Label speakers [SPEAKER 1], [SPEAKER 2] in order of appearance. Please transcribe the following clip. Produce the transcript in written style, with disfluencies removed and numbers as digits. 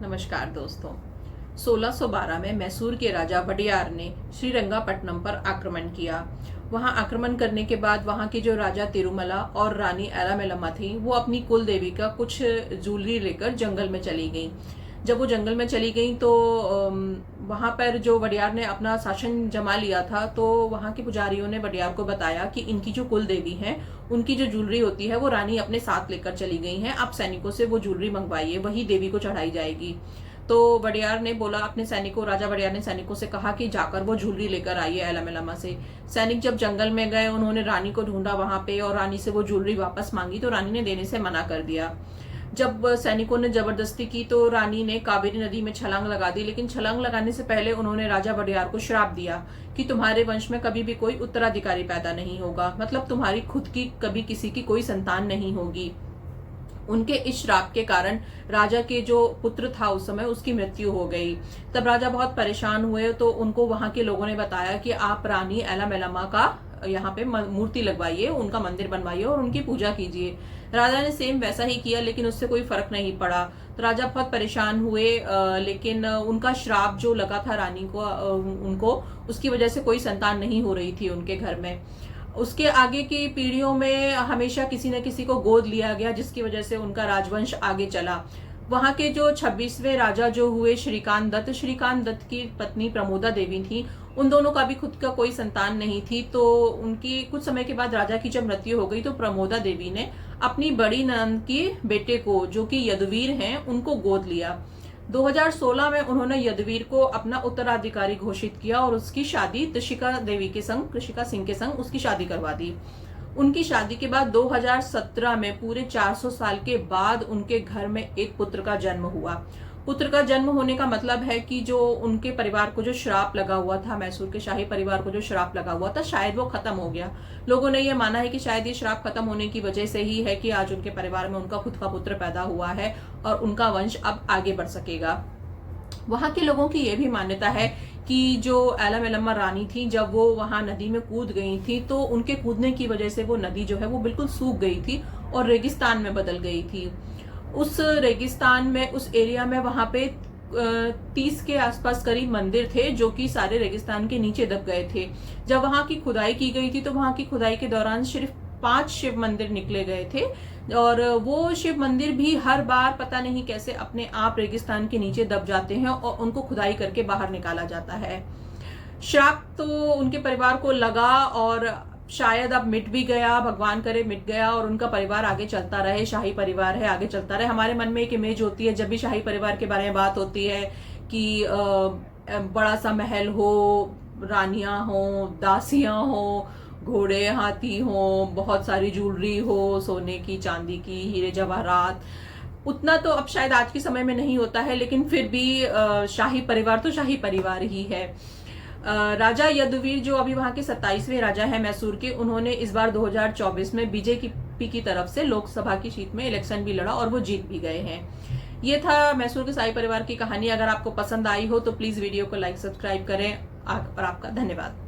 [SPEAKER 1] नमस्कार दोस्तों। 1612 में मैसूर के राजा वडियार ने श्रीरंगापट्टनम पर आक्रमण किया। वहां आक्रमण करने के बाद वहां के जो राजा तिरुमला और रानी एलामेलम्मा थी, वो अपनी कुल देवी का कुछ ज्वेलरी लेकर जंगल में चली गई। जब वो जंगल में चली गई तो वहां पर जो वडियार ने अपना शासन जमा लिया था, तो वहां के पुजारियों ने वडियार को बताया कि इनकी जो कुल देवी है, उनकी जो ज्वेलरी होती है वो रानी अपने साथ लेकर चली गई हैं। आप सैनिकों से वो ज्वेलरी मंगवाइए, वही देवी को चढ़ाई जाएगी। तो वडियार ने बोला अपने सैनिकों, राजा वडियार ने सैनिकों से कहा कि जाकर वो ज्वेलरी लेकर आइए एलामेलम्मा से। सैनिक जब जंगल में गए, उन्होंने रानी को ढूंढा वहां पे और रानी से वो ज्वेलरी वापस मांगी, तो रानी ने देने से मना कर दिया। जब सैनिकों ने जबरदस्ती की तो रानी ने कावेरी नदी में छलांग लगा दी, लेकिन छलांग लगाने से पहले उन्होंने राजा वडियार को श्राप दिया कि तुम्हारे वंश में कभी भी कोई उत्तराधिकारी पैदा नहीं होगा, मतलब तुम्हारी खुद की कभी किसी की कोई संतान नहीं होगी। उनके इस श्राप के कारण राजा के जो पुत्र था उस समय, उसकी मृत्यु हो गई। तब राजा बहुत परेशान हुए, तो उनको वहां के लोगों ने बताया कि आप रानी एलामेलम्मा का यहाँ पे मूर्ति लगवाइए, उनका मंदिर बनवाइए और उनकी पूजा कीजिए। राजा ने सेम वैसा ही किया, लेकिन उससे कोई फर्क नहीं पड़ा। तो राजा बहुत परेशान हुए, लेकिन उनका श्राप जो लगा था रानी को, उनको उसकी वजह से कोई संतान नहीं हो रही थी उनके घर में। उसके आगे की पीढ़ियों में हमेशा किसी न किसी को गोद लिया गया, जिसकी वजह से उनका राजवंश आगे चला। वहां के जो 26वें राजा जो हुए श्रीकांत दत्त की पत्नी प्रमोदा देवी थी। उन दोनों का भी खुद का कोई संतान नहीं थी। तो उनकी कुछ समय के बाद राजा की जब मृत्यु हो गई, तो प्रमोदा देवी ने अपनी बड़ी नंद के बेटे को, जो कि यदुवीर हैं, उनको गोद लिया। 2016 में उन्होंने यदुवीर को अपना उत्तराधिकारी घोषित किया और उसकी शादी कृषिका सिंह के संग उसकी शादी करवा दी। उनकी शादी के बाद 2017 में पूरे 400 साल के बाद उनके घर में एक पुत्र का जन्म हुआ। पुत्र का जन्म होने का मतलब है कि जो उनके परिवार को जो श्राप लगा हुआ था, मैसूर के शाही परिवार को जो श्राप लगा हुआ था, शायद वो खत्म हो गया। लोगों ने ये माना है कि शायद ये श्राप खत्म होने की वजह से ही है कि आज उनके परिवार में उनका खुद का पुत्र पैदा हुआ है और उनका वंश अब आगे बढ़ सकेगा। वहां के लोगों की यह भी मान्यता है कि जो एलामेलम्मा रानी थी, जब वो वहां नदी में कूद गई थी, तो उनके कूदने की वजह से वो नदी जो है वो बिल्कुल सूख गई थी और रेगिस्तान में बदल गई थी। उस रेगिस्तान में, उस एरिया में वहां पे 30 के आसपास करीब मंदिर थे, जो कि सारे रेगिस्तान के नीचे दब गए थे। जब वहां की खुदाई की गई थी, तो वहां की खुदाई के दौरान सिर्फ 5 शिव मंदिर निकले गए थे और वो शिव मंदिर भी हर बार पता नहीं कैसे अपने आप रेगिस्तान के नीचे दब जाते हैं और उनको खुदाई करके बाहर निकाला जाता है। श्राप तो उनके परिवार को लगा और शायद अब मिट भी गया, भगवान करे मिट गया और उनका परिवार आगे चलता रहे। शाही परिवार है, आगे चलता रहे। हमारे मन में एक इमेज होती है जब भी शाही परिवार के बारे में बात होती है कि बड़ा सा महल हो, रानियां हो, दासियां हो, घोड़े हाथी हो, बहुत सारी ज्वेलरी हो, सोने की, चांदी की, हीरे जवाहरात। उतना तो अब शायद आज के समय में नहीं होता है, लेकिन फिर भी शाही परिवार तो शाही परिवार ही है। राजा यदुवीर जो अभी वहां के 27वें राजा है मैसूर के, उन्होंने इस बार 2024 में बीजेपी की तरफ से लोकसभा की सीट में इलेक्शन भी लड़ा और वो जीत भी गए हैं। ये था मैसूर के शाही परिवार की कहानी। अगर आपको पसंद आई हो तो प्लीज वीडियो को लाइक, सब्सक्राइब करें और आपका धन्यवाद।